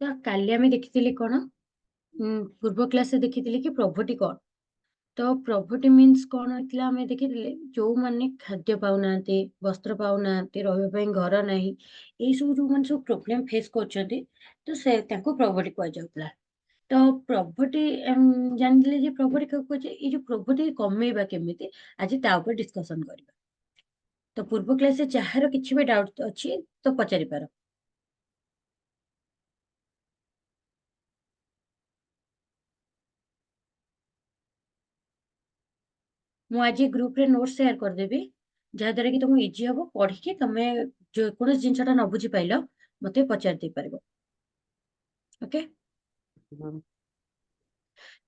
ତ କାଲି ଆମେ ଦେଖିଥିଲେ କଣ ପୂର୍ବ କ୍ଲାସରେ ଦେଖିଥିଲେ କି ପ୍ରଭର୍ଟି କଣ। ତ ପ୍ରଭର୍ଟି ମିନ୍ସ କଣ ହେଇଥିଲା ଆମେ ଦେଖିଥିଲେ ଯୋଉମାନେ ଖାଦ୍ୟ ପାଉନାହାନ୍ତି, ବସ୍ତ୍ର ପାଉନାହାନ୍ତି, ରହିବା ପାଇଁ ଘର ନାହିଁ, ଏଇ ସବୁ ଯୋଉମାନେ ସବୁ ପ୍ରୋବ୍ଲେମ ଫେସ୍ କରୁଛନ୍ତି ତ ସେ ତାଙ୍କୁ ପ୍ରଭର୍ଟି କୁହାଯାଉଥିଲା। ତ ପ୍ରଭର୍ଟି ଜାଣିଥିଲେ ଯେ ପ୍ରଭର୍ଟି କାହାକୁ କୁହାଯାଏ। ଏଇ ଯୋଉ ପ୍ରଭର୍ଟି କମେଇବା କେମିତି ଆଜି ତା ଉପରେ ଡିସ୍କସନ କରିବା। ତ ପୂର୍ବ କ୍ଲାସରେ ଯାହାର କିଛି ବି ଡାଉଟ୍ ଅଛି ତ ପଚାରି ପାର। ମୁଁ ଆଜି ଗ୍ରୁପରେ ନୋଟ୍ ସେୟାର କରିଦେବି, ଯାହାଦ୍ୱାରା କି ତମକୁ ଇଜି ହବ ପଢିକି ତମେ ଯେକୌଣସି ଜିନିଷଟା ନ ବୁଝି ପାଇଲ ମତେ ପଚାରି ଦେଇପାରିବ। ଓକେ,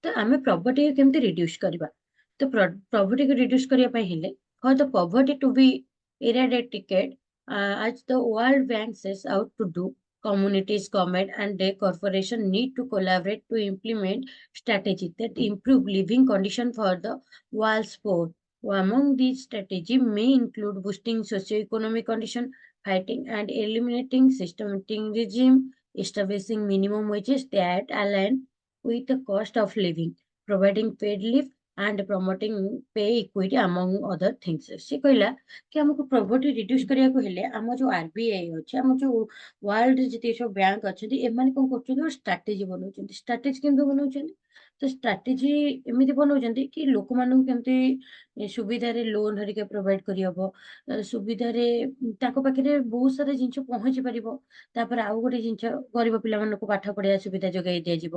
ତ ଆମେ ପ୍ରଭର୍ଟି କେମିତି ରିଡ୍ୟୁସ୍ କରିବା। ତ ପ୍ରଭର୍ଟିକୁ ରିଡ୍ୟୁସ୍ କରିବା ପାଇଁ ହେଲେ for the poverty to be eradicated, as the World Bank says out to do, communities, government, and the corporation need to collaborate to implement strategies that improve living conditions for the world's poor. Among these strategies may include boosting socio-economic condition, fighting and eliminating systematic regime, establishing minimum wages that align with the cost of living, providing paid leave, and promoting pay equity among other things. ସେ କହିଲା କି ଆମକୁ poverty reduce କରିବାକୁ ହେଲେ ଆମ ଯୋଉ RBI ଅଛି, ଆମ ଯୋଉ ୱାର୍ଲଡରେ ଯେତିକି ସବୁ ବ୍ୟାଙ୍କ ଅଛନ୍ତି, ଏମାନେ କଣ କରୁଛନ୍ତି ଗୋଟେ ଷ୍ଟ୍ରାଟେଜି ବନଉଛନ୍ତି। ଷ୍ଟ୍ରାଟେଜି କେମିତି ବନଉଛନ୍ତି? ତ ଷ୍ଟ୍ରାଟେଜି ଏମିତି ବନଉଛନ୍ତି କି ଲୋକମାନଙ୍କୁ କେମିତି ସୁବିଧାରେ ଲୋନ୍ ହରିକା ପ୍ରୋଭାଇଡ କରିହବ, ସୁବିଧାରେ ତାଙ୍କ ପାଖରେ ବହୁତ ସାରା ଜିନିଷ ପହଞ୍ଚି ପାରିବ। ତାପରେ ଆଉ ଗୋଟେ ଜିନିଷ, ଗରିବ ପିଲାମାନଙ୍କୁ ପାଠ ପଢିବା ସୁବିଧା ଯୋଗାଇ ଦିଆଯିବ,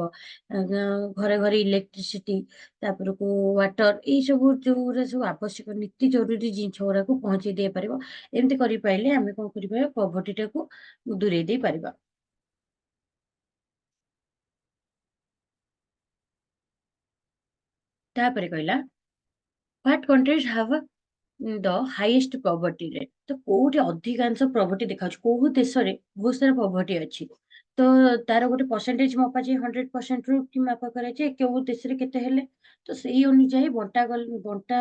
ଘରେ ଘରେ ଇଲେକ୍ଟ୍ରିସିଟି, ତାପରକୁ ୱାଟର, ଏଇ ସବୁ ଯୋଉଗୁରା ସବୁ ଆବଶ୍ୟକ ନିତ୍ୟ ଜରୁରୀ ଜିନିଷ ଗୁଡାକୁ ପହଞ୍ଚେଇ ଦେଇପାରିବ। ଏମିତି କରିପାରିଲେ ଆମେ କଣ କରିବା, ପଭର୍ଟିଟାକୁ ଦୂରେଇ ଦେଇ ପାରିବା। ତାପରେ କହିଲା what countries have the highest poverty rate। ତ କୋଉଠି ଅଧିକାଂଶ ପ୍ରଭର୍ଟି ଦେଖାଉଛି, କୋଉ ଦେଶରେ ବହୁତ ସାରା ପ୍ରଭର୍ଟି ଅଛି, ତ ତାର ଗୋଟେ ପରସେଣ୍ଟେଜ ମପାଯାଏ, 100% ରୁ କି ମାପା କରାଯାଏ କେଉଁ ଦେଶରେ କେତେ ହେଲେ। ତ ସେଇ ଅନୁଯାୟୀ ବଣ୍ଟା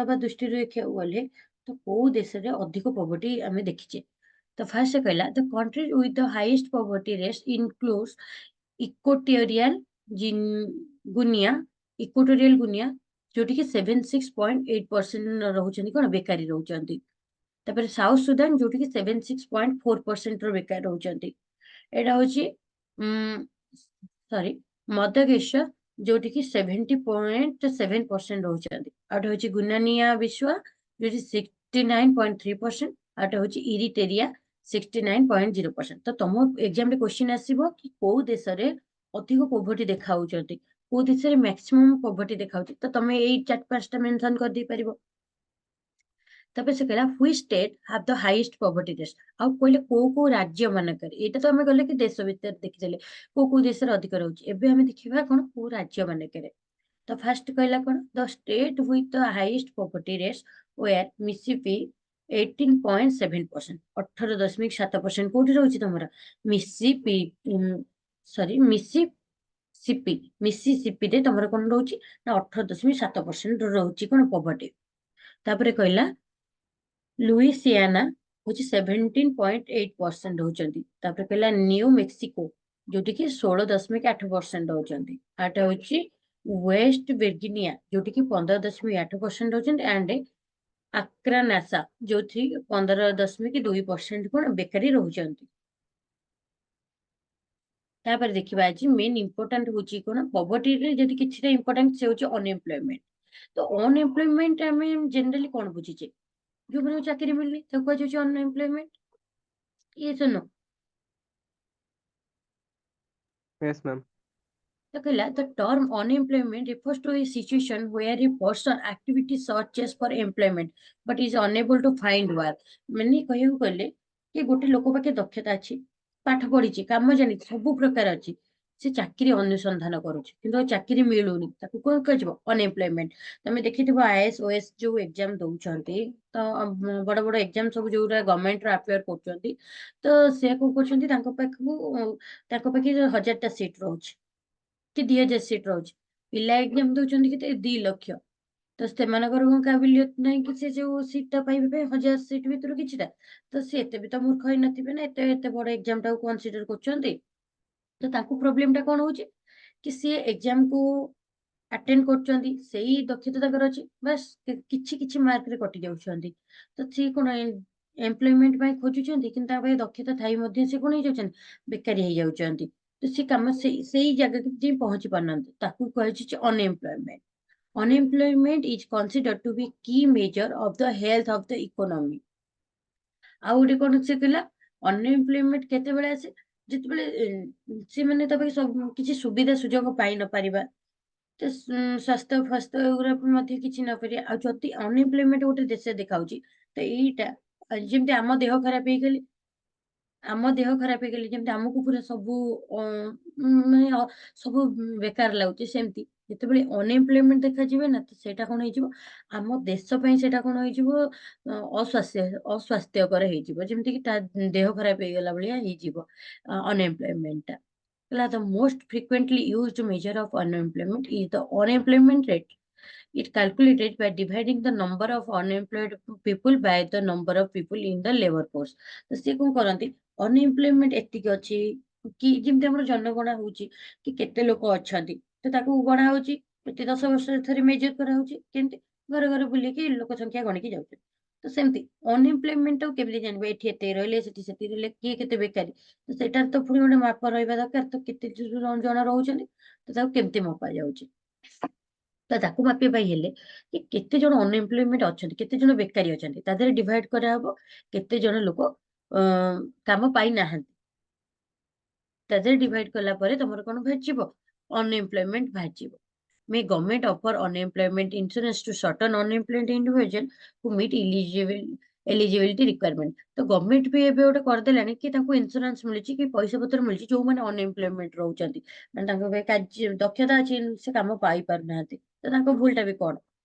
ବା ଦୃଷ୍ଟିରୁ ଦେଖିବାକୁ ଗଲେ ତ କୋଉ ଦେଶରେ ଅଧିକ ପ୍ରଭର୍ଟି ଆମେ ଦେଖିଛେ। ତ ଫାର୍ଷ୍ଟ କହିଲା the countries with the highest poverty rates includes equatorial Guinea, equatorial Guinea, ଯୋଉଠିକି 76.8% ରହୁଛନ୍ତି କଣ ବେକାରୀ ରହୁଛନ୍ତି। ତାପରେ ସାଉଥ ସୁଦାନ, ଯୋଉଠିକି 76.4% ର ବେକାର ରହୁଛନ୍ତି। ଏଇଟା ହଉଛି ସରି ମଦଗେଶ୍ୱର, ଯୋଉଠିକି 70.7% ରହୁଛନ୍ତି। ଆଉ ଗୋଟେ ହଉଛି ଗୁନାନିଆ ବିଶ୍ଵା, ଯୋଉଠି 69.3%। ଆଉ ଗୋଟେ ହଉଛି ଇରିଟେରିଆ, 69.0%। ତ ତମ ଏକ୍ସାମରେ କ୍ୱେଶ୍ଚିନ୍ ଆସିବ କି କୋଉ ଦେଶରେ ଅଧିକ ପୋଭର୍ଟି ଦେଖାଉଛନ୍ତି, କୋଉ ଦେଶରେ ମ୍ୟାକ୍ସିମମ୍ ପୋଭର୍ଟି ଦେଖାଉଛି, ତ ତମେ ଏଇ 4-5ଟା ମେନସନ କରିଦେଇପାରିବ। ତାପରେ ସେ କହିଲା which state have the highest poverty rate. ଆଉ କହିଲେ କୋଉ କୋଉ ରାଜ୍ୟ ମାନଙ୍କରେ, ଏଇଟା ତ ଆମେ ଗଲେ କି ଦେଶ ଭିତରେ ଦେଖିଦେଲେ କୋଉ କୋଉ ଦେଶରେ ଅଧିକ ରହୁଛି। ଏବେ ଆମେ ଦେଖିବା କଣ କୋଉ ରାଜ୍ୟ ମାନଙ୍କରେ। ତ ଫାର୍ଷ୍ଟ କହିଲା କଣ, the state with the highest poverty rates were Mississippi 18.7%, 18.7% କୋଉଠି ରହୁଛି ତମର ମିସିସିପି, ମିସିସିପିରେ ତମର କଣ ରହୁଛି ନା 18.7% ରହୁଛି କଣ ପଭର୍ଟି। ତାପରେ କହିଲା ଲୁଇସିଆନା ହଉଛି 17.8% ରହୁଛନ୍ତି। ତାପରେ କହିଲା ନ୍ୟୁ ମେକ୍ସିକୋ, ଯୋଉଠିକି 16.8% ରହୁଛନ୍ତି। ଆଟା ହଉଛି ୱେଷ୍ଟ ଭର୍ଜିନିଆ, ଯୋଉଠିକି 15.8% ରହୁଛନ୍ତି। ଆଣ୍ଡ ଆକ୍ରାନାସା, ଯୋଉଠି 15.2% କଣ ବେକାରୀ ରହୁଛନ୍ତି। ତାପରେ ଦେଖିବା ଆଜି ମେନ୍ ଇମ୍ପୋର୍ଟାଣ୍ଟ ହଉଛି କଣ, ପଭର୍ଟିରେ ଯଦି କିଛିଟା ଇମ୍ପୋର୍ଟାଣ୍ଟ ସେ ହଉଛି ଅନଏମ୍ପ୍ଲୟମେଣ୍ଟ। ତ ଅନଏମ୍ପ୍ଲୟମେଣ୍ଟ ଆମେ ଜେନେରାଲି କଣ ବୁଝିଛେ, ଯୋଉମାନଙ୍କୁ ଚାକିରି ମିଳୁନି ତାକୁ କୁହାଯାଉଛି ଅନଏମ୍ପ୍ଲୟମେଣ୍ଟ। ୟେସ୍ ଅର୍ ନୋ? Yes, ma'am. ତ କହିଲା the term unemployment refers to a situation where a person activity searches for employment but is unable to find work। ମାନେ କହିବାକୁ ଗଲେ କି ଗୋଟେ ଲୋକ ପାଖେ ଦକ୍ଷତା ଅଛି, ପାଠ ପଢିଛି, କାମ ଜାଣିଛି, ସବୁ ପ୍ରକାର ଅଛି, ସେ ଚାକିରି ଅନୁସନ୍ଧାନ କରୁଛି କିନ୍ତୁ ଚାକିରି ମିଳୁନି, ତାକୁ କଣ କୁହାଯିବ ଅନଏମ୍ପ୍ଲୟମେଣ୍ଟ। ତମେ ଦେଖିଥିବ ଆଇଏଏସ୍ ଓଏଏସ୍ ଯୋଉ ଏକ୍ସାମ ଦଉଛନ୍ତି, ତ ବଡ ବଡ ଏକ୍ସାମ ସବୁ ଯୋଉଟା ଗଭର୍ଣ୍ଣମେଣ୍ଟର ଆପ୍ଲାଏ କରୁଛନ୍ତି, ତ ସେ କଣ କରୁଛନ୍ତି, ତାଙ୍କ ପାଖେ 1000ଟା ସିଟ୍ ରହୁଛି କି 2000 ସିଟ୍ ରହୁଛି, ପିଲା ଏକ୍ସାମ ଦଉଛନ୍ତି କେତେ 2 ଲକ୍ଷ। ତ ସେମାନଙ୍କର କଣ କାବିଲିୟତ ନାହିଁ କି ସେ ଯୋଉ ସିଟ୍ ଟା ପାଇବା ପାଇଁ 1000 ସିଟ୍ ଭିତରୁ କିଛିଟା, ତ ସେ ଏତେ ବି ତ ମୂର୍ଖ ହେଇନଥିବେ ନା ଏତେ ବଡ ଏକ୍ସାମ ଟାକୁ କନସିଡର କରୁଛନ୍ତି। ତ ତାଙ୍କୁ ପ୍ରୋବ୍ଲେମଟା କଣ ହଉଛି କି ସିଏ ଏକ୍ଜାମକୁ ଆଟେଣ୍ଡ କରୁଛନ୍ତି, ସେଇ ଦକ୍ଷତା ତାଙ୍କର ଅଛି, ବାସ୍ କିଛି କିଛି ମାର୍କରେ କଟି ଯାଉଛନ୍ତି। ତ ସିଏ କଣ ଏମ୍ପ୍ଲୟମେଣ୍ଟ ପାଇଁ ଖୋଜୁଛନ୍ତି, କିନ୍ତୁ ତା ପାଇଁ ଦକ୍ଷତା ଥାଇ ମଧ୍ୟ ସେ କଣ ହେଇଯାଉଛନ୍ତି, ବେକାରୀ ହେଇଯାଉଛନ୍ତି। ତ ସେ କାମ ସେଇ ଜାଗାକୁ ଯାଇ ପହଞ୍ଚି ପାରୁନାହାନ୍ତି, ତାକୁ କୁହାଯାଉଛି unemployment. Unemployment is considered to be key measure of the health of the economy. ଆଉ ଗୋଟେ କଣ ସେ କହିଲା, ଅନଏମ୍ପ୍ଲୟମେଣ୍ଟ କେତେବେଳେ ଆସେ, ଯେତେବେଳେ ସେମାନେ ତା ପାଇଁ ସବୁ କିଛି ସୁବିଧା ସୁଯୋଗ ପାଇ ନ ପାରିବା, ତ ସ୍ୱାସ୍ଥ୍ୟ ଫାସ୍ଥ୍ୟ ଏଗୁରା ମଧ୍ୟ କିଛି ନ ପାରିବା। ଆଉ ଯଦି ଅନଏମ୍ପ୍ଲୟମେଣ୍ଟ ଗୋଟେ ଦେଶରେ ଦେଖାଉଛି, ତ ଏଇଟା ଯେମିତି ଆମ ଦେହ ଖରାପ ହେଇଗଲେ, ଯେମିତି ଆମକୁ ପୁରା ସବୁ ମାନେ ସବୁ ବେକାର ଲାଗୁଛି, ସେମିତି ଯେତେବେଳେ ଅନଏମ୍ପ୍ଲୟମେଣ୍ଟ ଦେଖାଯିବେ ନା, ତ ସେଇଟା କଣ ହେଇଯିବ, ଆମ ଦେଶ ପାଇଁ ସେଇଟା କଣ ହେଇଯିବ, ଅସ୍ୱାସ୍ଥ୍ୟକର ହେଇଯିବ, ଯେମିତିକି ତା ଦେହ ଖରାପ ହେଇଗଲା ଭଳିଆ ହେଇଯିବ ଅନଏମ୍ପ୍ଲୟମେଣ୍ଟଟା। ହେଲା, the most frequently used measure of unemployment is the unemployment rate. It calculated by dividing the number of unemployed people by the number of people in the labor force. ତ ସେ କଣ କରନ୍ତି, ଅନଏମ୍ପ୍ଲୟମେଣ୍ଟ ଏତିକି ଅଛି, କି ଯେମିତି ଆମର ଜନଗଣନା ହଉଛି କି କେତେ ଲୋକ ଅଛନ୍ତି, ତ ତାକୁ ଗଣା ହଉଛି, ପ୍ରତି 10 ବର୍ଷରେ ଥରେ ମେଜର କରାହଉଛି, କେମିତି ଘରେ ଘରେ ବୁଲିକି ଲୋକ ସଂଖ୍ୟା ଗଣିକି ଯାଉଛନ୍ତି। ତ ସେମିତି ଅନଏମ୍ପ୍ଲୟମେଣ୍ଟଟାକୁ କେମିତି ଜାଣିବେ, ଏଠି ଏତେ ରହିଲେ, ସେଠି ସେତିକି ରହିଲେ, କିଏ କେତେ ବେକାରୀ, ତ ସେଟାର ତ ପୁଣି ଗୋଟେ ମାପ ରହିବା ଦରକାର। ତ କେତେ ଜଣ ରହୁଛନ୍ତି, ତ ତାକୁ କେମିତି ମପା ଯାଉଛି, ତ ତାକୁ ମାପିବା ପାଇଁ ହେଲେ କି କେତେ ଜଣ ଅନଏମ୍ପ୍ଲୟମେଣ୍ଟ ଅଛନ୍ତି, କେତେ ଜଣ ବେକାରୀ ଅଛନ୍ତି, ତା ଦେହରେ ଡିଭାଇଡ କରାହବ କେତେ ଜଣ ଲୋକ କାମ ପାଇନାହାନ୍ତି। ତା ଦେହରେ ଡିଭାଇଡ କଲା ପରେ ତମର କଣ ବାହାରିଯିବ, ଅନଏମ୍ପ୍ଲୟମେଣ୍ଟ ବାହାରିଯିବ। May government offer unemployment insurance to certain unemployed individual who meet eligibility requirement? ତ ଗଭର୍ଣ୍ଣମେଣ୍ଟ ବି ଏବେ ଗୋଟେ କରିଦେଲାଣି କି ତାଙ୍କୁ ଇନ୍ସୁରାନ୍ସ ମିଳୁଛି, କି ପଇସା ପତ୍ର ମିଳୁଛି, ଯୋଉମାନେ ଅନଏମ୍ପ୍ଲୟମେଣ୍ଟ ରହୁଛନ୍ତି, ମାନେ ତାଙ୍କ ପାଇଁ କାର୍ଯ୍ୟ ଦକ୍ଷତା ଅଛି, ସେ କାମ ପାଇପାରୁନାହାନ୍ତି, ତ ତାଙ୍କ ଭୁଲଟା ବି କଣ,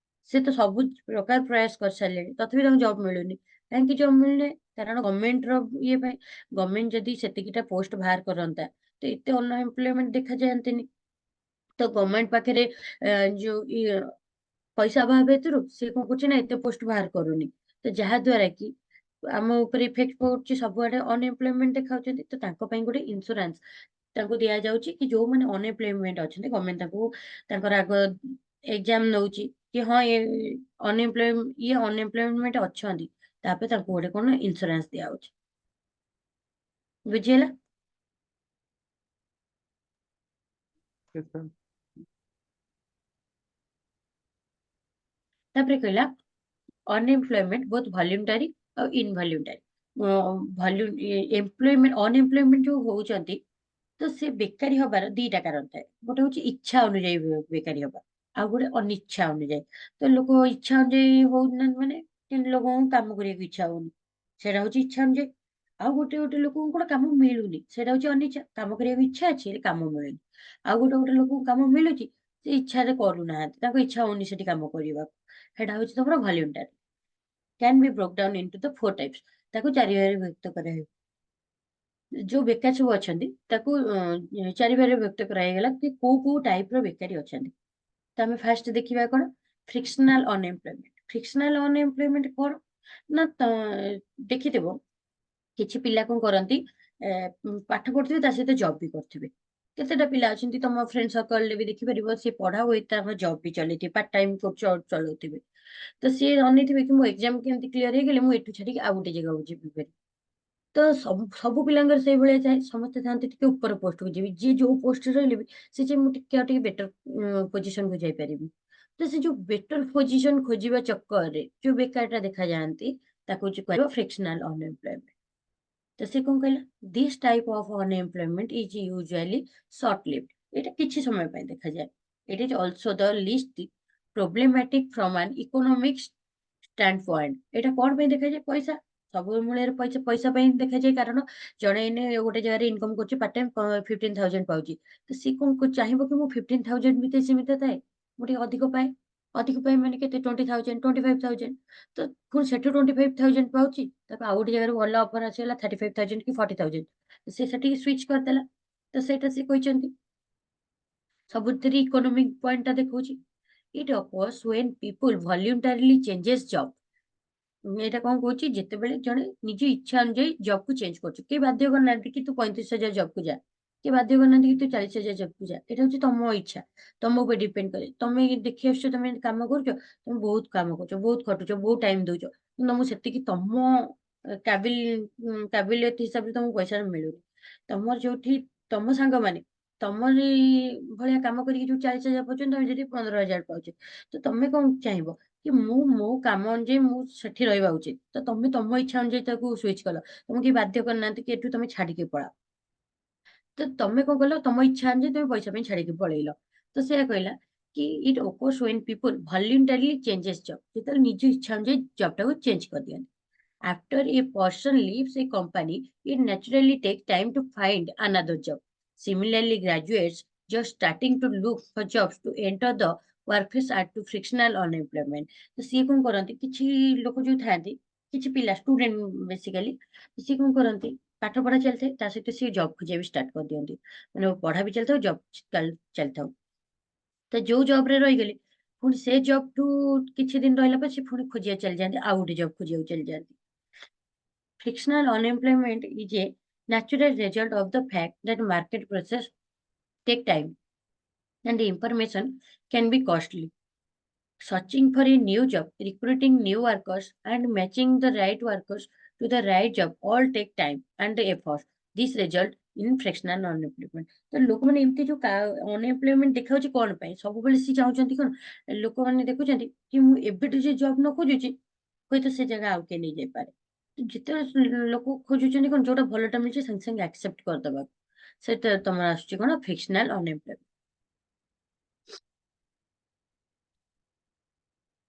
ସେ ତ ସବୁ ପ୍ରକାର ପ୍ରୟାସ କରିସାରିଲେଣି, ତଥାପି ତାଙ୍କୁ ଜବ୍ ମିଳୁନି। କାହିଁକି ଜବ୍ ମିଳୁନି, କାରଣ ଗଭର୍ଣ୍ଣମେଣ୍ଟର ଇଏ ପାଇଁ। ଗଭର୍ଣ୍ଣମେଣ୍ଟ ଯଦି ସେତିକିଟା ପୋଷ୍ଟ ବାହାର କରନ୍ତା, ତ ଏତେ ଅନଏମ୍ପ୍ଲୟମେଣ୍ଟ ଦେଖାଯାଆନ୍ତିନି। ତ ଗଭର୍ଣ୍ଣମେଣ୍ଟ ପାଖରେ ଯୋଉ ପଇସା ଅଭାବ ହେତୁରୁ ସେ କଣ କରୁଛି ନା, ଏତେ ପୋଷ୍ଟ ବାହାର କରୁନି, ତ ଯାହା ଦ୍ୱାରା କି ଆମ ଉପରେ ଇଫେକ୍ଟ ପଡୁଛି, ସବୁଆଡେ ଅନଏମ୍ପ୍ଲୟମେଣ୍ଟ ଦେଖାଉଛନ୍ତି। ତ ତାଙ୍କ ପାଇଁ ଗୋଟେ ଇନ୍ସୁରାନ୍ସ ତାଙ୍କୁ ଦିଆଯାଉଛି, କି ଯୋଉମାନେ ଅନଏମ୍ପ୍ଲୟମେଣ୍ଟ ଅଛନ୍ତି, ଗଭର୍ଣ୍ଣମେଣ୍ଟ ତାଙ୍କୁ ତାଙ୍କର ଆଗ ଏକ୍ଜାମ ନଉଛି କି ହଁ ଅନଏମ୍ପ୍ଲୟମେଣ୍ଟ ଅଛନ୍ତି, ତାପରେ ତାଙ୍କୁ ଗୋଟେ କଣ ଇନ୍ସୁରାନ୍ସ ଦିଆହଉଛି। ବୁଝିହେଲା? Yes, ma'am. ତାପରେ କହିଲା ଅନଏମ୍ପ୍ଲୟମେଣ୍ଟ ବୋଥ ଭଲ୍ୟୁଣ୍ଟାରୀ ଆଉ ଇନଭଲ୍ୟୁଣ୍ଟାରୀ। ଅନଏମ୍ପ୍ଲୟମେଣ୍ଟ ଯୋଉ ହଉଛନ୍ତି, ତ ସେ ବେକାରୀ ହବାର ଦିଟା କାରଣ ଥାଏ। ଗୋଟେ ହଉଛି ଇଚ୍ଛା ଅନୁଯାୟୀ ବେକାରୀ ହବା, ଆଉ ଗୋଟେ ଅନିଚ୍ଛା ଅନୁଯାୟୀ। ତ ଲୋକ ଇଚ୍ଛା ଅନୁଯାୟୀ ହଉନାହାନ୍ତି, ମାନେ କିନ୍ତୁ ଲୋକଙ୍କୁ କାମ କରିବାକୁ ଇଚ୍ଛା ହଉନି, ସେଇଟା ହଉଛି ଇଚ୍ଛା ଅନୁଯାୟୀ। ଆଉ ଗୋଟେ ଗୋଟେ ଲୋକଙ୍କୁ କଣ କାମ ମିଳୁନି, ସେଇଟା ହଉଛି ଅନିଚ୍ଛା, କାମ କରିବାକୁ ଇଚ୍ଛା ଅଛି ହେଲେ କାମ ମିଳୁନି। ଆଉ ଗୋଟେ ଗୋଟେ ଲୋକଙ୍କୁ କାମ ମିଳୁଛି, ସେ ଇଚ୍ଛାରେ କରୁନାହାନ୍ତି, ତାଙ୍କ ଇଚ୍ଛା ହଉନି ସେଠି କାମ କରିବାକୁ, ସେଇଟା ହଉଛି ତମର voluntary. Can be broke down into the 4 types। ତାକୁ 4 ଭାଗରେ ବିଭକ୍ତ କରାହେବ। ଯୋଉ ବେକାର ସବୁ ଅଛନ୍ତି, ତାକୁ 4 ଭାଗରେ ବିଭକ୍ତ କରାହେଇଗଲା କି କୋଉ କୋଉ ଟାଇପର ବେକାରୀ ଅଛନ୍ତି। ତ ଆମେ ଫାଷ୍ଟ ଦେଖିବା କଣ, ଫ୍ରିକ୍ସନାଲ ଅନଏମ୍ପ୍ଲୟମେଣ୍ଟ। ଫ୍ରିକ୍ସନାଲ ଅନଏମ୍ପ୍ଲୟମେଣ୍ଟ କଣ ନା, ଦେଖିଥିବ କିଛି ପିଲା କଣ କରନ୍ତି, ପାଠ ପଢୁଥିବେ ତା ସହିତ ଜବ୍ ବି କରୁଥିବେ। କେତେଟା ପିଲା ଅଛନ୍ତି ତମ ଫ୍ରେଣ୍ଡ ସର୍କଲରେ ବି ଦେଖିପାରିବ, ସେ ପଢା ହୁଏ ତାଙ୍କ ଜବ୍ ବି ଚଲେଇଥିବେ, ପାର୍ଟ ଟାଇମ ଚଲଉଥିବେ। ତ ସିଏ ଅନେଇଥିବେ କି ମୋ ଏକ୍ଜାମ କେମିତି କ୍ଲିୟର ହେଇଗଲେ ମୁଁ ଏଠୁ ଛାଡିକି ଆଉ ଗୋଟେ ଜାଗାକୁ ଯିବି ବୋଲି। ତ ସବୁ ପିଲାଙ୍କର ସେଇଭଳିଆ ଥାଏ, ସମସ୍ତେ ଥାନ୍ତି ଟିକେ ଉପର ପୋଷ୍ଟକୁ ଯିବି, ଯିଏ ଯୋଉ ପୋଷ୍ଟରେ ରହିଲେ ବି ସେ ଯେ ମୁଁ ଟିକେ ଆଉ ଟିକେ ବେଟର ପୋଜିସନକୁ ଯାଇପାରିବି। ତ ସେ ଯୋଉ ବେଟର ପୋଜିସନ ଖୋଜିବା ଚକ୍କରରେ ଯୋଉ ବେକାରଟା ଦେଖାଯାଆନ୍ତି, ତାକୁ ହଉଛି କୁହାଯିବ ଫ୍ରିକ୍ସନାଲ ଅନଏମ୍ପ୍ଲୟମେଣ୍ଟ। ତ ସେ କଣ କହିଲା, this type of unemployment is usually short lived. ଏଇଟା କିଛି ସମୟ ପାଇଁ ଦେଖାଯାଏ। It is also the least problematic from an economic standpoint. ଏଇଟା କଣ ପାଇଁ ଦେଖାଯାଏ, ପଇସା, ସବୁ ମୂଳରେ ପଇସା, ପଇସା ପାଇଁ ଦେଖାଯାଏ। କାରଣ ଜଣେ ଏଇନେ ଗୋଟେ ଜାଗାରେ ଇନକମ କରୁଛି, ପାର୍ଟ ଟାଇମ 15,000 ପାଉଛି, ତ ସିଏ କଣ ଚାହିଁବ କି ମୁଁ 15,000 ଭିତରେ ସୀମିତ ଥାଏ, ମୁଁ ଟିକେ ଅଧିକ ପାଏ। ଅଧିକ ପାଏ ମାନେ କେତେ, 20,000, 25,000। ତ ପୁଣି ସେଠୁ 25,000 ପାଉଛି, ତାକୁ ଆଉ ଗୋଟେ ଜାଗାରେ ଭଲ ଅଫର ଆସିଗଲା 35,000 କି 40,000, ସେ ସେଠିକି ସୁଇଚ କରିଦେଲା। ତ ସେଇଟା ସେ କହିଛନ୍ତି, ସବୁଥିରେ ଇକୋନୋମିକ ପଏଣ୍ଟଟା ଦେଖଉଛି। It occurs when people voluntarily changes job। ଏଇଟା କଣ କହୁଛି, ଯେତେବେଳେ ଜଣେ ନିଜ ଇଚ୍ଛା ଅନୁଯାୟୀ ଜବକୁ ଚେଞ୍ଜ କରୁଛି, କେହି ବାଧ୍ୟ କରୁନାହାନ୍ତି କି ତୁ 35,000 ଜବକୁ ଯା, କିଏ ବାଧ୍ୟ କରୁନାହାନ୍ତି କି ତୁ 40,000 ଜବକୁ ଯା। ଏଇଟା ହଉଛି ତମ ଇଚ୍ଛା, ତମ ଉପରେ ଡିପେଣ୍ଡ କରେ। ତମେ ଦେଖି ଆସୁଛ, ତମେ କାମ କରୁଛ, ତମେ ବହୁତ କାମ କରୁଛ, ବହୁତ ଖଟୁଛ, ବହୁତ ଟାଇମ ଦଉଛ, କିନ୍ତୁ ତମକୁ ସେତିକି ତମ କାବିଲିୟତ ହିସାବରେ ତମକୁ ପଇସା ମିଳୁନି। ତମର ଯୋଉଠି ତମ ସାଙ୍ଗମାନେ ତମରି ଭଳିଆ କାମ କରିକି ଯୋଉ 40,000 ପାଉଛନ୍ତି, ତମେ ଯଦି 15,000 ପାଉଛ, ତ ତମେ କଣ ଚାହିଁବ କି ମୁଁ ମୋ କାମ ଅନୁଯାୟୀ ମୁଁ ସେଠି ରହିବା ଉଚିତ। ତ ତମେ ତମ ଇଚ୍ଛା ଅନୁଯାୟୀ ତାକୁ ସୁଇଚ କଲ, ତମକୁ କେହି ବାଧ୍ୟ କରିନାହାନ୍ତି କି ଏଠୁ ତମେ ଛାଡିକି ପଳାଅ। ତ ତମେ କଣ କଲ, ତମ ଇଚ୍ଛା ଅନୁଯାୟୀ ତମେ ପଇସା ପାଇଁ ଛାଡିକି ପଳେଇଲ। ତ ସେୟା କହିଲା କି ଇଟ୍ ଓକର୍ସ when people voluntarily changes job, ଯେତେବେଳେ ନିଜ ଇଚ୍ଛା ଅନୁଯାୟୀ ଜବ୍ ଟାକୁ ଚେଞ୍ଜ କରିଦିଅନ୍ତି। After a person leaves a company, it naturally takes time to find another job. Similarly, graduates just starting to look for jobs to enter the workforce are to frictional unemployment. ତ ସିଏ କଣ କରନ୍ତି, କିଛି ଲୋକ ଯୋଉ ଥାଆନ୍ତି, କିଛି ପିଲା ଷ୍ଟୁଡେଣ୍ଟ ବେସିକାଲି, ସିଏ କଣ କରନ୍ତି, ପାଠ ପଢା ଚାଲିଥାଏ ତା ସହିତ ସିଏ ଜବ୍ ଖୋଜିବା ବି ଷ୍ଟାର୍ଟ କରିଦିଅନ୍ତି। ମାନେ ପଢା ବି ଚାଲିଥାଉ, ଜବ୍ ଚାଲିଥାଉ। ତ ଯୋଉ ଜବ୍ ରେ ରହିଗଲେ, ପୁଣି ସେ ଜବ୍ ଠୁ କିଛି ଦିନ ରହିଲା ପରେ ସେ ପୁଣି ଖୋଜିବା ଚାଲିଯାଆନ୍ତି, ଆଉ ଗୋଟେ ଜବ୍ ଖୋଜିବାକୁ ଚାଲିଯାଆନ୍ତି। Frictional unemployment is a natural result of the fact that market process take time and the information can be costly. Searching for a new job, recruiting new workers, and matching the right workers to the right job all take time and effort. This result in fractional unemployment. ତ ଲୋକମାନେ ଏମିତି ଯୋଉ unemployment ଦେଖାଉଛି କଣ ପାଇଁ? ସବୁବେଳେ ସିଏ ଚାହୁଁଛନ୍ତି କଣ, ଲୋକମାନେ ଦେଖୁଛନ୍ତି କି ମୁଁ ଏବେଠୁ ଯେ ଜବ୍ ନ ଖୋଜୁଛି, ହୁଏତ ସେ ଜାଗା ଆଉ କିଏ ନେଇଯାଇପାରେ। ଯେତେବେଳେ ଲୋକ ଖୋଜୁଛନ୍ତି କଣ, ଯୋଉଟା ଭଲଟା ମିଳୁଛି ସାଙ୍ଗେ ସାଙ୍ଗେ ଆକ୍ସେପ୍ଟ କରିଦବାକୁ, ସେଟା ତମର ଆସୁଛି କଣ, ଫ୍ରିକ୍ସନାଲ ଅନଏମ୍ପ୍ଲୟମେଣ୍ଟ।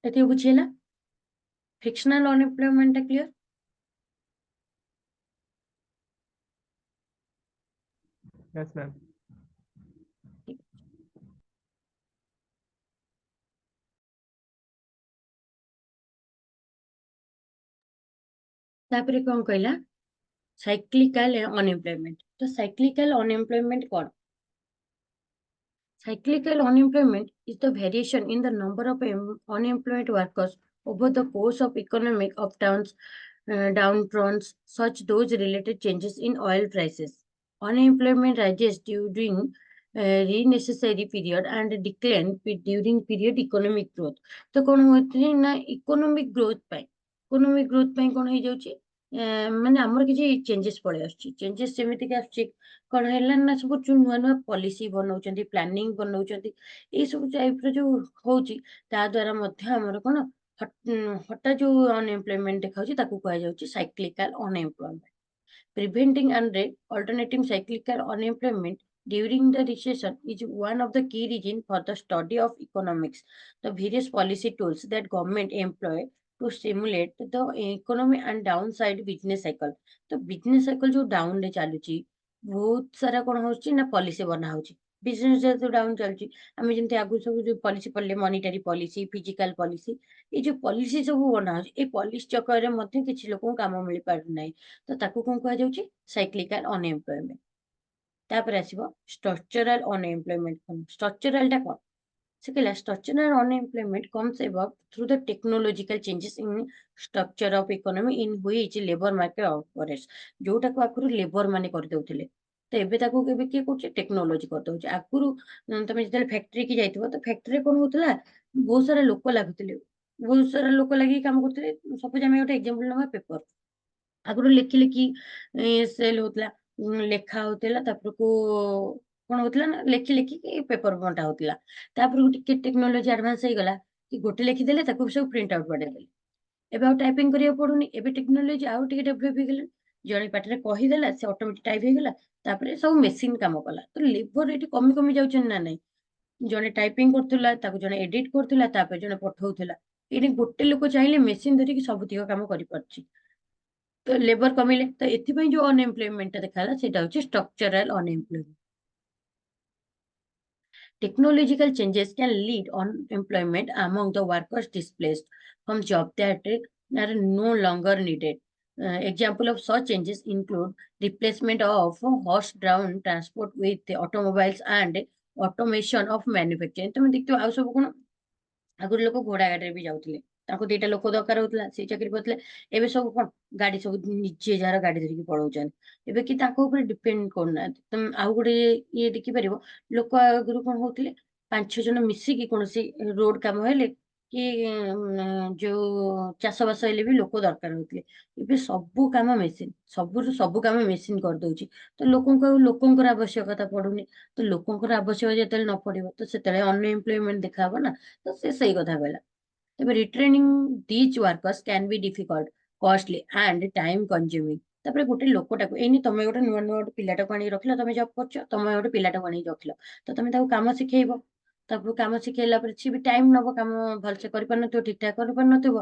ଏତିକି ବୁଝିହେଲା? ଫ୍ରିକ୍ସନାଲ ଅନଏମ୍ପ୍ଲୟମେଣ୍ଟ ଟା କ୍ଲିୟର? Yes, ma'am. ତାପରେ କଣ କହିଲା, ସାଇକ୍ଲିକାଲ ଅନଏମ୍ପ୍ଲୟମେଣ୍ଟ। ତ ସାଇକ୍ଲିକାଲ ଅନଏମ୍ପ୍ଲୟମେଣ୍ଟ କଣ? Cyclical unemployment is the variation in the number of unemployed workers over the course of economic upturns, downturns, such those related changes in oil prices. Unemployment rises during necessary period and decline during period economic growth. तो कौन होती ना economic growth पाई, economic growth पाई कौन है जाऊँची, ମାନେ ଆମର କିଛି changes ପଳେଇ ଆସୁଛି। ଚେଞ୍ଜେସ୍ ଯେମିତିକି ଆସୁଛି, କଣ ହେଲା ନା ସବୁ ଯୋଉ ନୂଆ ନୂଆ ପଲିସି ବନଉଛନ୍ତି, ପ୍ଲାନିଂ ବନଉଛନ୍ତି, ଏଇ ସବୁ ଟାଇପର ଯୋଉ ହଉଛି, ତା ଦ୍ୱାରା ମଧ୍ୟ ଆମର କଣ, ହଠାତ୍ ଯୋଉ ଅନଏମ୍ପ୍ଲୟମେଣ୍ଟ ଦେଖାଉଛି ତାକୁ କୁହାଯାଉଛି ସାଇକ୍ଲିକାଲ unemployment. Preventing and alternating cyclical unemployment during the recession is one of the key reasons for the study of economics. The various policy tools that government employ to stimulate the economy and downside business cycle. तो business cycle जो down रे चालुची, बहुत सारा कौन होची ना policy बना होची। बिजनेस जेहेतु डाउन चलुची, आमे जेमति आगु सब जो पॉलिसी पढ़ले, मॉनिटरी पॉलिसी, फिजिकल पॉलिसी, ये जो पॉलिसी सब बना होची, ए पॉलिसी चक्कर रे मध्ये किछि लोकन काम मिलि पारु नाही। ତ ତାକୁ କଣ କୁହାଯାଉଛି, ସାଇକ୍ଲିକାଲ ଅନଏମ୍ପ୍ଲୟମେଣ୍ଟ। ତାପରେ ଆସିବ ଷ୍ଟ୍ରକ୍ଚରାଲ ଅନଏମ୍ପ୍ଲୟମେଣ୍ଟ। କଣ ଷ୍ଟ୍ରକ୍ଚରାଲ ଟା କଣ? ସେ କହିଲା structural unemployment comes about through the technological changes in structure of economy in which labor market operates. ଯୋଉଟାକୁ ଆଗରୁ ଲେବର ମାନେ କରିଦଉଥିଲେ, ତ ଏବେ ତାକୁ ଏବେ କିଏ କରୁଛି, ଟେକ୍ନୋଲୋଜି କରିଦଉଛି। ଆଗରୁ ତମେ ଯେତେବେଳେ ଫ୍ୟାକ୍ଟ୍ରି କି ଯାଇଥିବ, ତ ଫ୍ୟାକ୍ଟ୍ରିରେ କଣ ହଉଥିଲା, ବହୁତ ସାରା ଲୋକ ଲାଗୁଥିଲେ, ବହୁତ ସାରା ଲୋକ ଲାଗିକି କାମ କରୁଥିଲେ। ସପୋଜ ଆମେ ଗୋଟେ ଏକ୍ସାମ୍ପଲ ନେବା, ପେପର ଆଗରୁ ଲେଖି ଲେଖି ସେଲ ହଉଥିଲା, ଲେଖା ହଉଥିଲା, ତାପରକୁ କଣ ହଉଥିଲା ନା ଲେଖି ଲେଖିକି ପେପର ବଣ୍ଟା ହଉଥିଲା। ତାପରକୁ ଟିକେ ଟେକ୍ନୋଲୋଜି ଆଡଭାନ୍ସ ହେଇଗଲା, କି ଗୋଟେ ଲେଖିଦେଲେ ତାକୁ ସବୁ ପ୍ରିଣ୍ଟ ଆଉଟ୍ କରିଦେଲେ। ଏବେ ଆଉ ଟାଇପିଂ କରିବାକୁ ପଡୁନି, ଏବେ ଟେକ୍ନୋଲୋଜି ଆଉ ଟିକେ ଡେଭଲପ ହେଇଗଲା। ଜଣେ ପାଟିରେ କହିଦେଲା, ସେ ଅଟୋମେଟିକ ଟାଇପ ହେଇଗଲା, ତାପରେ ସବୁ ମେସିନ କାମ କଲା। ତ ଲେବର ଏଠି କମି କମି ଯାଉଛନ୍ତି ନା ନାଇଁ? ଜଣେ ଟାଇପିଂ କରୁଥିଲା, ତାକୁ ଜଣେ ଏଡିଟ କରୁଥିଲା, ତାପରେ ଜଣେ ପଠଉଥିଲା। ଏଠି ଗୋଟେ ଲୋକ ଚାହିଁଲେ ମେସିନ ଧରିକି ସବୁତିକ କାମ କରିପାରୁଛି। ତ ଲେବର କମିଲେ, ତ ଏଥିପାଇଁ ଯୋଉ ଅନଏମ୍ପ୍ଲୟମେଣ୍ଟ ଦେଖାଗଲା, ସେଇଟା ହଉଛି structural unemployment. Technological changes can lead unemployment among the workers displaced from jobs that are no longer needed. Example of such changes include replacement of horse-drawn transport with automobiles and automation of manufacturing। ତମେ ଦେଖିଥିବ ଆଉ ସବୁ କଣ, ଆଗରୁ ଲୋକ ଘୋଡା ଗାଡିରେ ବି ଯାଉଥିଲେ, ତାଙ୍କୁ ଦିଟା ଲୋକ ଦରକାର ହଉଥିଲା, ସେଇ ଚାକିରି କରୁଥିଲେ। ଏବେ ସବୁ କଣ ଗାଡି ସବୁ ନିଜେ ଯାହାର ଗାଡି ଧରିକି ପଳଉଛନ୍ତି। ଏବେ କି ତାଙ୍କ ଉପରେ ଡିପେଣ୍ଡ କରୁନାହାନ୍ତି। ତମେ ଆଉ ଗୋଟେ ଇଏ ଦେଖିପାରିବ, ଲୋକ ଆଗରୁ କଣ ହଉଥିଲେ, 5-6 ଜଣ ମିଶିକି କୌଣସି ରୋଡ କାମ ହେଲେ କି ଯୋଉ ଚାଷ ବାସ ହେଲେ ବି ଲୋକ ଦରକାର ହଉଥିଲେ। ଏବେ ସବୁ କାମ ମେସିନ, ସବୁ କାମ ମେସିନ କରିଦଉଛି। ତ ଲୋକଙ୍କର ଆବଶ୍ୟକତା ପଡୁନି। ତ ଲୋକଙ୍କର ଆବଶ୍ୟକ ଯେତେବେଳେ ନ ପଡିବ, ତ ସେତେବେଳେ ଅନଏମ୍ପ୍ଲୟମେଣ୍ଟ ଦେଖାହବ ନା। ତ ସେ ସେଇ କଥା କହିଲା। ତେବେ retraining these workers can be difficult, costly and time consuming. ତାପରେ ଗୋଟେ ଲୋକଟାକୁ, ଏଇନି ତମେ ଗୋଟେ ନୂଆ ଗୋଟେ ପିଲାଟାକୁ ଆଣିକି ରଖିଲ, ତମେ ଜବ୍ କରୁଛ, ତମେ ଗୋଟେ ପିଲାଟାକୁ ଆଣିକି ରଖିଲ, ତ ତମେ ତାକୁ କାମ ଶିଖେଇବ। ତାକୁ କାମ ଶିଖେଇଲା ପରେ ସିଏ ବି ଟାଇମ ନବ, କାମ ଭଲସେ କରିପାରୁନଥିବ, ଠିକ ଠାକ କରିପାରୁନଥିବ।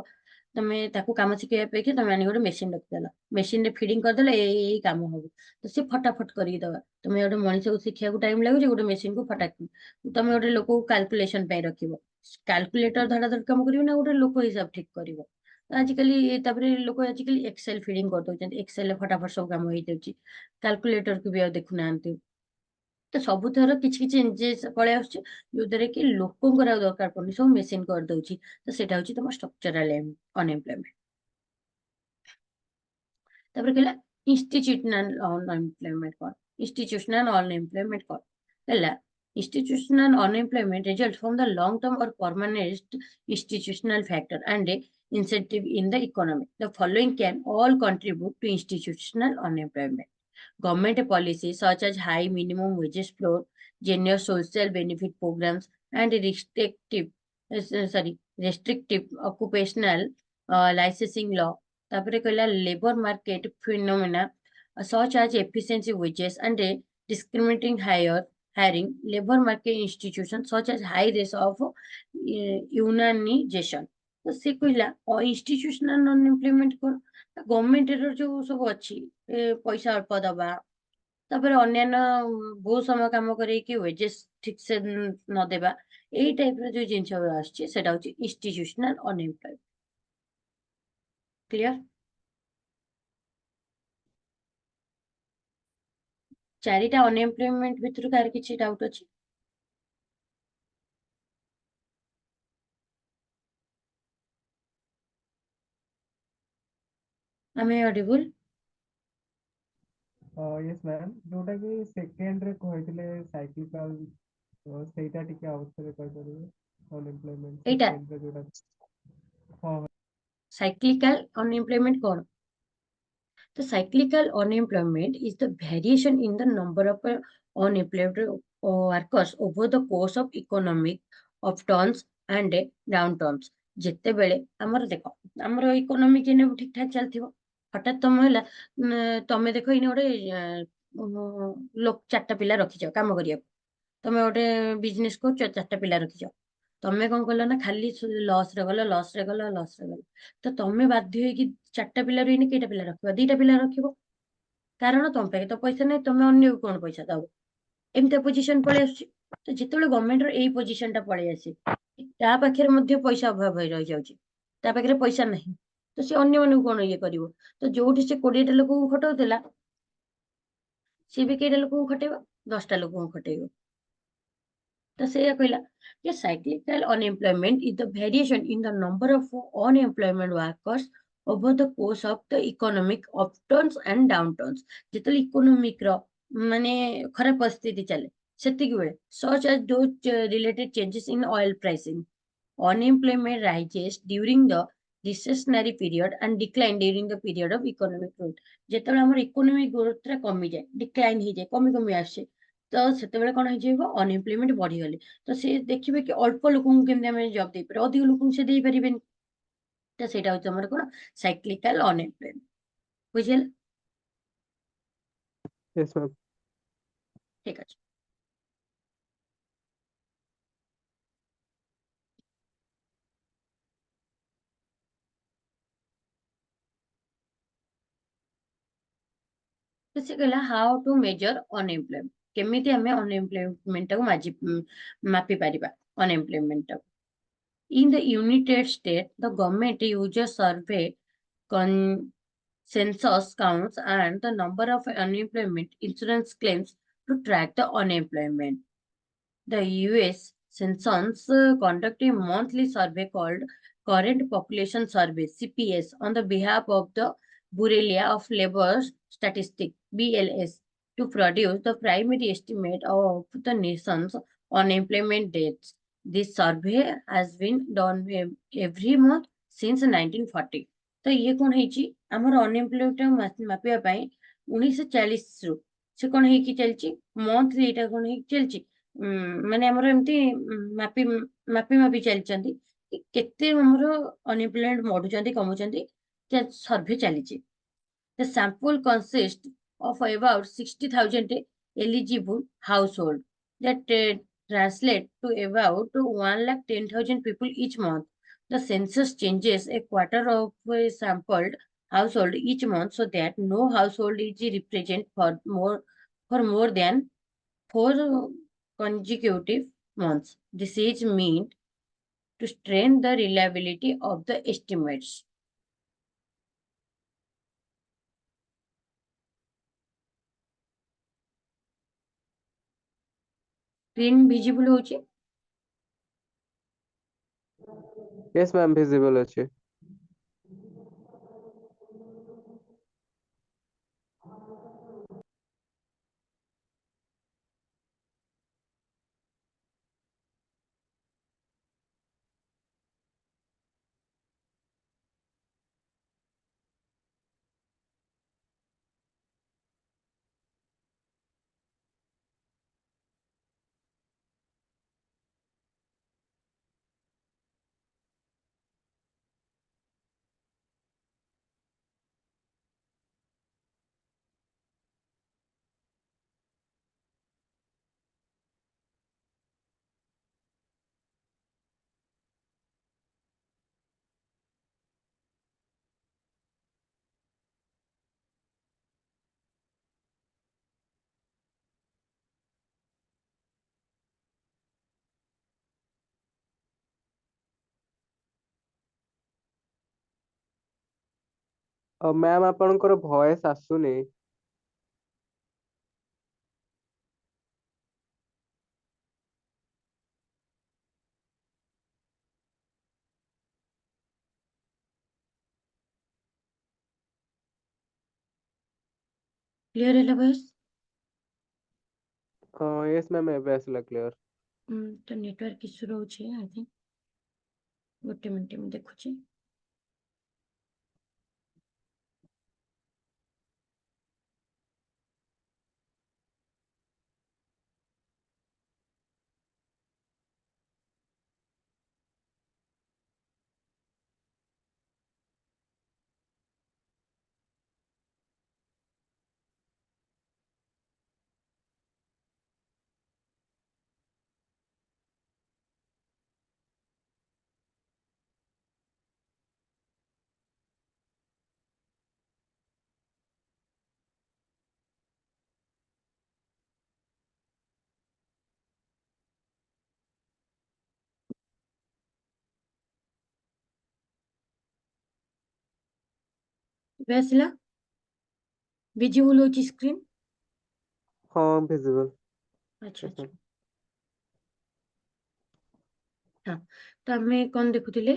ତମେ ତାକୁ କାମ ଶିଖେଇବା ଅପେକ୍ଷା ତମେ ଆଣି ଗୋଟେ ମେସିନ ରଖିଦେଲ, ମେସିନରେ ଫିଡିଙ୍ଗ କରିଦେଲେ ଏଇ କାମ ହବ, ତ ସିଏ ଫଟାଫଟ କରିକି ଦବା। ତମେ ଗୋଟେ ମଣିଷକୁ ଶିଖିବାକୁ ଟାଇମ ଲାଗୁଛି, ଗୋଟେ ମେସିନକୁ ଫଟାକ। ତମେ ଗୋଟେ ଲୋକକୁ କାଲକୁଲେସନ ପାଇଁ ରଖିବ, କାଲକୁଲେଟର ଧଡାଧଡ କାମ କରିବ ନା ଗୋଟେ ଲୋକ ହିସାବ ଠିକ କରିବ। ଆଜିକାଲି ତାପରେ ଲୋକ ଆଜିକାଲି ଏକ୍ସେଲ ଫିଡିଙ୍ଗ କରିଦଉଛନ୍ତି, ଏକ୍ସେଲରେ ଫଟାଫଟ ସବୁ କାମ ହେଇଯାଉଛି, କାଲକୁଲେଟରକୁ ବି ଆଉ ଦେଖୁନାହାନ୍ତି। ତ ସବୁଥର କିଛି କିଛି ଚେଞ୍ଜେସ୍ ପଳେଇ ଆସୁଛି, ଯୋଉଥିରେ କି ଲୋକଙ୍କର ଆଉ ଦରକାର ପଡୁନି, ସବୁ ମେସିନ କରିଦଉଛି। ତ ସେଇଟା ହଉଛି ତମ ଷ୍ଟ୍ରକ୍ଚରାଲ ଅନଏମ୍ପ୍ଲୟମେଣ୍ଟ। ତାପରେ କହିଲା ଇନଷ୍ଟିଚ୍ୟୁସନାଲ ଅନଏମ୍ପ୍ଲୟମେଣ୍ଟ କଣ, ଇନଷ୍ଟିଚ୍ୟୁସନାଲ ଅନଏମ୍ପ୍ଲୟମେଣ୍ଟ କଣ ହେଲା। Institutional unemployment results from the long-term or permanent institutional factor and incentive in the economy. The following can all contribute to institutional unemployment. Government policies such as high minimum wages floor, generous social benefit programs, and restrictive occupational licensing law. ତାପରେ କହିଲା labor market phenomena such as efficiency wages and discriminating hiring, labor market institutions such as high rates of unionization. ତ ସେ କହିଲା institutional unemployment କଣ, ଗଭର୍ଣ୍ଣମେଣ୍ଟର ଯୋଉ ସବୁ ଅଛି, ପଇସା ଅଳ୍ପ ଦବା, ତାପରେ ଅନ୍ୟାନ୍ୟ ବହୁତ ସମୟ କାମ କରିକି ୱେଜେସ୍ ଠିକ ସେ ନଦେବା, ଏଇ ଟାଇପର ଯୋଉ ଜିନିଷ ଆସୁଛି ସେଟା ହଉଛି ଇନଷ୍ଟିଚ୍ୟୁସନାଲ ଅନଏମ୍ପ୍ଲୟମେଣ୍ଟ। କ୍ଲିୟର? ଚାରିଟା ଅନଏମ୍ପ୍ଲୟମେଣ୍ଟ ଭିତରୁ କାହାର କିଛି ଡାଉଟ ଅଛି? ଆମେ ଅଡିବୁଲ? yes ma'am, जोटा कि सेकेंड रे कहले साइक्लिकल, ସେଇଟା ଟିକେ ଆଉଥରେ କହିପାରିବେ, ଅନଏମ୍ପ୍ଲୟମେଣ୍ଟ ଏଇଟା ସେକେଣ୍ଡ ରେ ଯୋଟା। ହଁ cyclical unemployment କଣ? The cyclical unemployment is the variation in the number of unemployed workers over the course of economic upturns and downturns. ଯେତେବେଳେ ଆମର ଦେଖ, ଆମର ଇକୋନୋମିକ ଏଇନେ ଠିକ ଠାକ ଚାଲିଥିବ, ହଠାତ୍ ତମେ ହେଲା ତମେ ଦେଖ ଏଇନେ ଗୋଟେ ଲୋକ 4ଟା ପିଲା ରଖିଛ କାମ କରିବାକୁ, ତମେ ଗୋଟେ ବିଜନେସ କରୁଛ, 4ଟା ପିଲା ରଖିଛ, ତମେ କଣ କଲ ନା ଖାଲି ଲସରେ ଗଲ, ଲସରେ ଗଲ, ଲସରେ ଗଲ। ତ ତମେ ବାଧ୍ୟ ହେଇକି 4ଟା ପିଲାରୁ ଏଇନେ କେଇଟା ପିଲା ରଖିବ, 2ଟା ପିଲା ରଖିବ। କାରଣ ତମ ପାଖେ ତ ପଇସା ନାହିଁ, ତମେ ଅନ୍ୟକୁ କଣ ପଇସା ଦବ, ଏମିତିଆ ପୋଜିସନ ପଳେଇ ଆସୁଛି। ତ ଯେତେବେଳେ ଗଭର୍ଣ୍ଣମେଣ୍ଟର ଏଇ ପୋଜିସନଟା ପଳେଇ ଆସେ, ତା ପାଖରେ ମଧ୍ୟ ପଇସା ଅଭାବ ହେଇ ରହିଯାଉଛି, ତା ପାଖରେ ପଇସା ନାହିଁ, ତ ସେ ଅନ୍ୟମାନଙ୍କୁ କଣ ଇଏ କରିବ। ତ ଯୋଉଠି ସେ 20ଟା ଲୋକଙ୍କୁ ଖଟଉଥିଲା, ସିଏ ବି କେଇଟା ଲୋକଙ୍କୁ ଖଟେଇବ, 10ଟା ଲୋକଙ୍କୁ ଖଟେଇବ। ତ ସେଇଆ କହିଲା ଯେ cyclical unemployment is the variation in the number of unemployment workers over the course of the economic upturns and downturns. ଯେତେବେଳେ ଇକୋନୋମିକ ର ମାନେ ଖରାପ ପରିସ୍ଥିତି ଚାଲେ, ସେତିକି ବେଳେ such as those related changes in oil pricing, unemployment rises during the recessionary period and decline during the period of economic growth. ଯେତେବେଳେ ଆମର ଇକୋନୋମିକ ଗ୍ରୋଥଟା କମିଯାଏ, ଡିକ୍ଲାଇନ ହେଇଯାଏ, କମି କମି ଆସେ, ତ ସେତେବେଳେ କଣ ହେଇଯିବ, ଅନଏମ୍ପ୍ଲୟମେଣ୍ଟ ବଢିଗଲେ, ତ ସେ ଦେଖିବେ କି ଅଳ୍ପ ଲୋକଙ୍କୁ କେମିତି ଆମେ ଜବ ଦେଇପାରିବା, ଅଧିକ ଲୋକଙ୍କୁ ସେ ଦେଇପାରିବେନି। ତ ସେଇଟା ହଉଛି ଆମର କଣ, ସାଇକ୍ଲିକାଲ ଅନଏମ୍ପ୍ଲୟମେଣ୍ଟ। ବୁଝିହେଲା? yes ma'am। ଠିକ ଅଛି। ତ ସେ କହିଲା ହାଉ ଟୁ ମେଜର ଅନଏମ୍ପ୍ଲୟମେଣ୍ଟ, କେମିତି ଆମେ ଅନଏମ୍ପ୍ଲୟମେଣ୍ଟଟାକୁ ମାପି ପାରିବା ଅନଏମ୍ପ୍ଲୟମେଣ୍ଟଟାକୁ। In the United States, the government uses survey, census counts, and the number of unemployment insurance claims to track the unemployment. The U.S. Census conduct a monthly survey called current population survey CPS on the behalf of the Bureau of Labor Statistics BLS to produce the primary estimate of the nation's unemployment rates. This survey has been done every month since 1940. तो ये कौन है आमर unemployment मापिया पाई 1940 रु से कौन है चलची monthly एटा कौन है चलची माने हमर एमती मापी मापी मापी चलचंदी केते हमर अनएम्प्लॉयमेंट मढुचंदी कमुचंदी सर्वे चलीची. The sample consists of about 60,000 eligible households that translate to about 110,000 people each month. The census changes a quarter of a sampled household each month so that no household is represented for more than 4 consecutive months. This is meant to strengthen the reliability of the estimates. Screen visible होची. Yes, ma'am, visible ଅଛି. Ma'am आपनकर voice आसुनी. Clear है बस. Yes ma'am एबे आसला clear. तो network issue रोचे I think गोटे मिनिट में देखुची. वैसला विजिबल होची स्क्रीन. हाँ विजिबल. अच्छा yes अच्छा. ma'am. हाँ तो आम कौन देखुले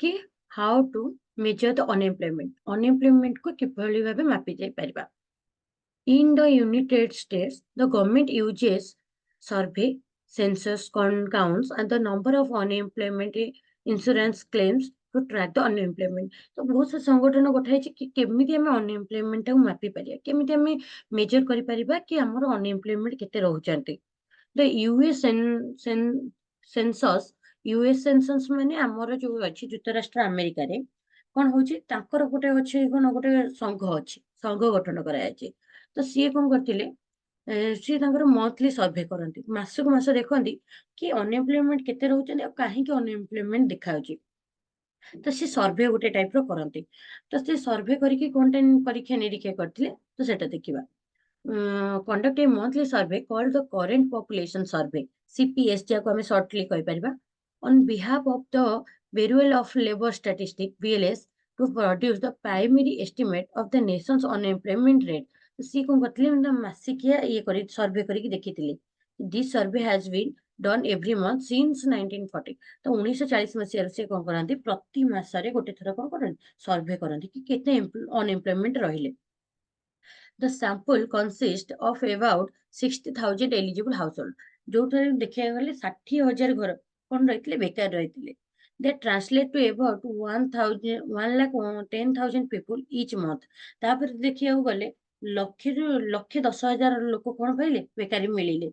कि how to measure the unemployment को किभली भाबे मापी जाई परिबा. In the United States, the government uses survey, census counts, and the number of unemployment insurance claims to track the unemployment. तो बहुत से संगठन गठा कि केमिति आमे अनएम्प्लॉयमेंट को मापी परिया, केमिति आमे मेजर करि परिबा कि हमर अनएम्प्लॉयमेंट केते रहउचंती. The US census माने हमर जो अछि जुक्तराष्ट्र अमेरिका रे कोन होची तांकर गोटे अछि कोन गोटे संघ गठन करायाची. तो सीए कौन करथिले सी तांकर मंथली सर्वे करंती मासक मास देखंती कि अनएम्प्लॉयमेंट केते रहउचंती आ काहे कि अनएम्प्लॉयमेंट देखाउची. तो सी सर्वे गोटे टाइप रो करंती. तो से सर्वे करिके कोन परीक्षा निरीक्षा करथिले तो सेटा देखिबा. Conduct a monthly survey called the current population survey CPS जाको हमें shortly कहि परिबा on behalf of the Bureau of Labor Statistics BLS to produce the primary estimate of the nation's unemployment rate. सी कौन करथिले मतलब मासिकिया ये करी सर्वे करिक देखिथिले. This survey has been done every month since 1940. तो 1940 मसीह से कौन करती प्रति मासरे गोटे थर कौन करती सर्वे करती कि केते अनएम्प्लॉयमेंट रहिले. The sample consists of about 60,000 eligible household. जोठारे देखिया गले 60,000 घर कौन रहितले बेकार रहितले. They translate to about 1,10,000 people each month. तापर देखिया गले लक्षे 10,000 लोक कौन पाइले बेकारी मिलिले.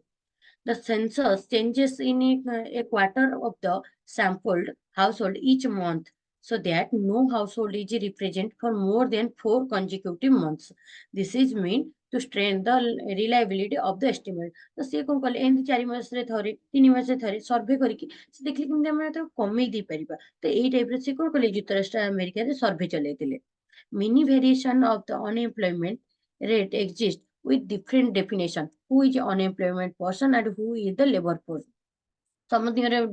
The census changes in a quarter of the sampled household each month, so that no household is represented for more than 4 consecutive months. This is meant to strengthen the reliability of the estimate. तो से कौन कले एंती 4 मासरे थरे 3 मासरे थरे सर्वे करिकि से देखले कि हम तो कमेई दी परिबा. तो एई टाइप रे से कौन कले युक्तराष्ट्र अमेरिका रे सर्वे चलेतिले. Many variation of the unemployment rate exist with different definition. Who is unemployment person and who is the labor force. ସମସ୍ତଙ୍କର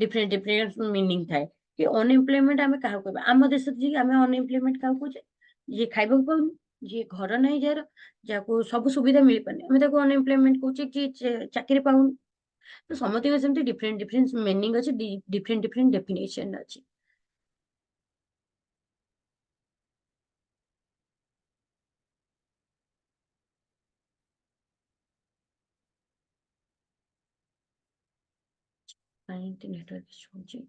different different meaning ଥାଏ कि unemployment ଆମେ କାହାକୁ କହିବା. ଆମ ଦେଶରେ ଯେ ଆମେ unemployment କାହାକୁ କହୁଛେ ଯିଏ ଖାଇବାକୁ ପାଉନି, ଯିଏ ଘର ନାହିଁ ଯାହାର, ଯାହାକୁ ସବୁ ସୁବିଧା ମିଳିପାରୁନି, ଆମେ ତାକୁ unemployment କହୁଛେ. କି ଚାକିରି ପାଉନି. ତ ସମସ୍ତଙ୍କର ସେମିତି different different meaning ଅଛି, different different definition ଅଛି. network issue ହଉଛି.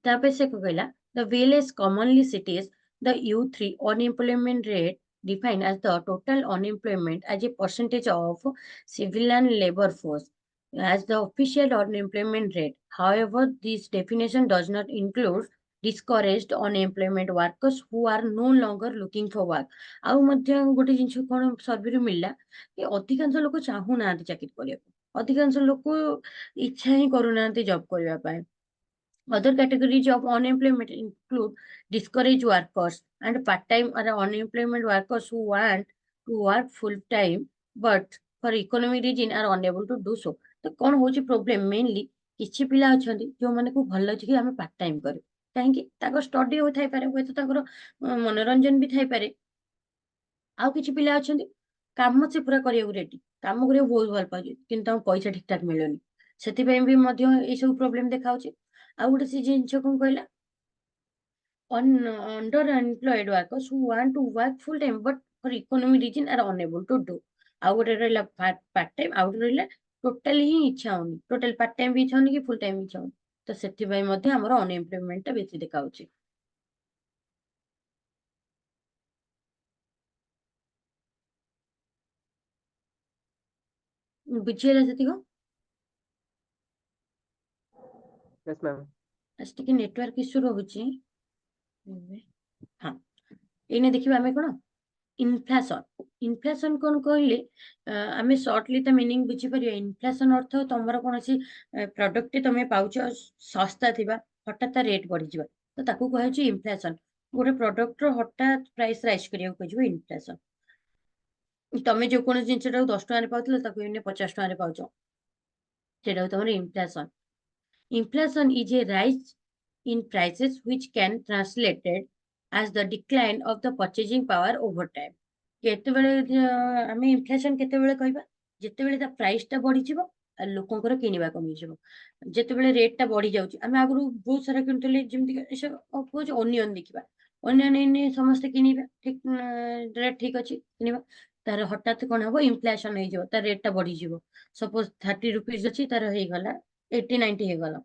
ତାପରେ ସେ କହିଲା the village commonly cities the U3 unemployment rate defined as the total unemployment as a percentage of civilian labor force as the official unemployment rate. However, this definition does not include discouraged unemployment workers who are no longer looking for work. ଆଉ ମଧ୍ୟ ଗୋଟେ ଜିନିଷ କଣ ସର୍ଭେରୁ ମିଳିଲା କି ଅଧିକାଂଶ ଲୋକ ଚାହୁଁନାହାନ୍ତି ଚାକିରି କରିବାକୁ. ଅଧିକାଂଶ ଲୋକ ଇଚ୍ଛା ହିଁ କରୁନାହାନ୍ତି ଜବ୍ କରିବା ପାଇଁ. Other categories of unemployment include discouraged workers and part-time or unemployment workers who want to work full-time but for economic reason are unable to do so. तो कौन होची प्रोब्लेम मेनली किछि पिला अछंती जो माने को भल अछि कि हमें पार्ट टाइम करे काहेकि ताको स्टडी हो थाई पारे होय तो ताकर मनोरंजन भी थाई पारे. आउ किछि पिला अछंती काम से पूरा करिया रेडी काम करिया बहुत भल पाजे किंतु ताको पैसा ठीक ठाक मिलनी सेति पे भी मध्य ए सब प्रॉब्लम देखाउची. आउ गोटे से जिनिस कौन कहला underemployed workers who want to work full time but for economic reason are unable to do. आउ गोटे रहला पार्ट टाइम आउ गोटे रहला टोटली ही इच्छा होनी टोटल पार्ट टाइम भी इच्छा होनी कि फुल टाइम भी इच्छा होनी. तो सेति पई मध्ये हमर अनएम्प्लॉयमेंट ता बेसी देखाउची. बुझियला सेतिको Yes, ma'am. आज टिके नेटवर्क इश्यू रहउची. हां एने देखिबा हमें कोन इन्फ्लेशन. इन्फ्लेशन कौन कहले आमे शॉर्टली ता मीनिंग बुझी परिया. इन्फ्लेशन अर्थ तमर कोनसी प्रोडक्ट तमे पाउछ सस्ता थिबा हठात रेट बढ़ी जिबा तो ताकू कहै छी इन्फ्लेशन. गोटे प्रोडक्ट रो हठात प्राइस राइज करिया को जिबो इन्फ्लेशन. तमे जो कोन जिंसटा 10 टका रे पाउतलो ताकू एने 50 टका रे पाउछ सेटा तमर inflation. Inflation is a rise in prices which can translated as the decline of the purchasing power over time. केतेबेले आमे इन्फ्लेशन केतेबेले कहबा जेतेबेले ता प्राइस ता बढ़ी जिवो आ लोकंकर किनिबा कमी जिवो. जेतेबेले रेट ता बढ़ी जाउची आमे आगरु बहुत सारा किनतले जेमति एसे अपोज ओनियन देखिबा ओनियन एने समस्त किनिबा ठीक रेट ठीक अछि किनिबा तार हठात कोन हबो इन्फ्लेशन हे जिवो तार रेट ता बढ़ी जिवो. सपोज 30 रुपीस अछि तार हे गला 80 90 हे गला.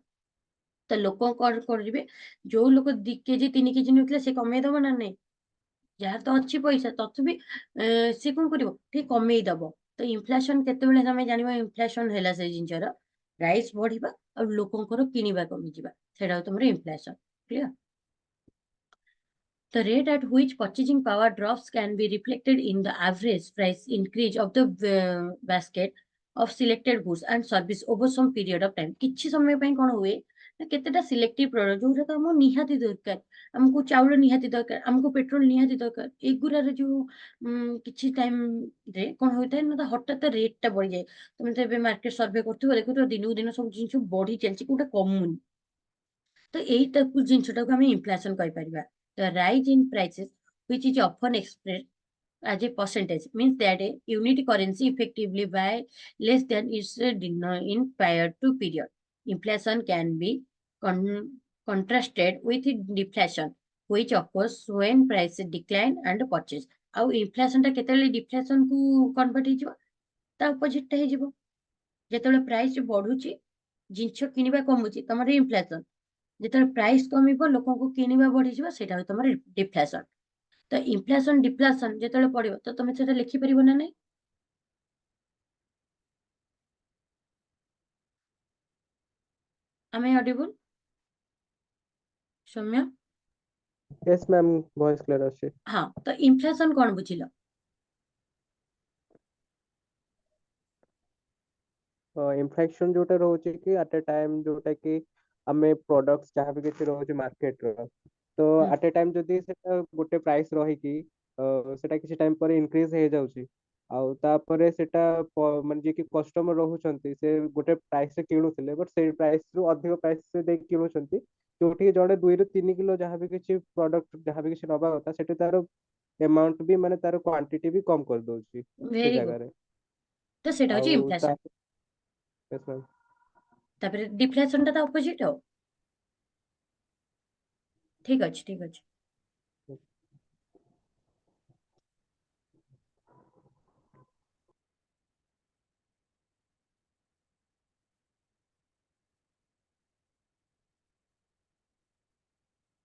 तो लोक कौन करेंगे जो लोक 2 केजी 3 केजी नौतले से कमे दब ना नहीं यार तो अच्छी पैसा तथापि सी कौन कर ठीक कमे दब. तो इन्फ्लेशन केतेबेले तमे जानिबा इन्फ्लेशन हैला से जिंचर प्राइस बढ़िबा और लोकंकर किनिबा कमी जिबा सेडा तमर inflation. Clear. The rate at which purchasing power drops can be reflected in the average price increase of the basket of selected goods and service over some period of time. किछि समय पई कोन हुए केतेटा selective product जोरा तो हम निहाती दरकार हमको चाउल निहाती दरकार हमको पेट्रोल निहाती दरकार एगुरार जो किछि टाइम रे कोन होइता न तो हठात रेट ता बढ़ी जाय. तुम तो एबे मार्केट सर्वे करथु देखु तो दिनु दिन सब जिंस बढ़ी चलछि कोटा कमुनी. तो एई टाइप जिंसटा को हम इन्फ्लेशन कहि परिबा. The rise in prices which is often expressed as a percentage means that a unit currency effectively by less than its in prior to period. Inflation can be contrasted with deflation, which occurs when price decline and purchase. ଆଉ ଇନଫ୍ଲେସନଟା କେତେବେଳେ ଡିଫ୍ଲେସନକୁ convert ହେଇଯିବ ତା ଅପୋଜିଟଟା ହେଇଯିବ। ଯେତେବେଳେ price ବଢୁଛି ଜିନିଷ କିଣିବା କମୁଛି ତମର ଇନଫ୍ଲେସନ, ଯେତେବେଳେ ପ୍ରାଇସ୍ କମିବ ଲୋକଙ୍କୁ କିଣିବା ବଢିଯିବ ସେଇଟା ହଉଛି ତମର ଡିଫ୍ଲେସନ। ତ ଇନଫ୍ଲେସନ ଡିଫ୍ଲେସନ ଯେତେବେଳେ ପଡିବ ତ ତମେ ସେଟା ଲେଖିପାରିବ ନା ନାଇଁ? ଆମେ audible Soumya? Yes, ma'am. Voice clear ଅଛି। ହଁ, ତ ଇନଫ୍ଲେସନ କଣ ବୁଝିଲ? ଇନଫ୍ଲେକ୍ସନ ଯୋଉଟା ରହୁଛି କି ଆଟ୍ ଏ ଟାଇମ୍ ଯୋଉଟା କି ଆମେ ପ୍ରଡକ୍ଟ ଯାହା ବି କିଛି ରହୁଛି ମାର୍କେଟର, ତ ହୁଁ, ଆଟ୍ ଏ ଟାଇମ୍ ଯଦି ସେଟା ଗୋଟେ ପ୍ରାଇସ୍ ରହିକି ସେଟା କିଛି ଟାଇମ୍ ପରେ ଇନକ୍ରିଜ ହେଇଯାଉଛି, ଆଉ ତାପରେ ସେଟା ମାନେ ଯିଏକି କଷ୍ଟମର ରହୁଛନ୍ତି ସେ ଗୋଟେ ପ୍ରାଇସ୍ ରେ କିଣୁଥିଲେ ବଟ୍ ସେଇ ପ୍ରାଇସ୍ ରୁ ଅଧିକ ପ୍ରାଇସ୍ ରେ ଦେଇକି କିଣୁଛନ୍ତି, ଯୋଉଠି ଜଣେ 2 ରୁ 3 କିଲୋ ଯାହା ବି କିଛି ପ୍ରଡକ୍ଟ ଯାହା ବି କିଛି ନବା କଥା ସେଠି ତାର ଏମାଉଣ୍ଟ ବି ମାନେ ତାର କ୍ୱାଣ୍ଟିଟି ବି କମ କରିଦଉଛି ସେ ଭେରି ଗୁଡ୍। ଜାଗାରେ। ତ ସେଇଟା ହଉଛି ଆଉ ତା ଇନଫ୍ଲେସନ। yes, ma'am। ତାପରେ ଡିଫ୍ଲେସନଟା ତା ଅପୋଜିଟ ଆଉ। ଠିକ ଅଛି, ଠିକ ଅଛି।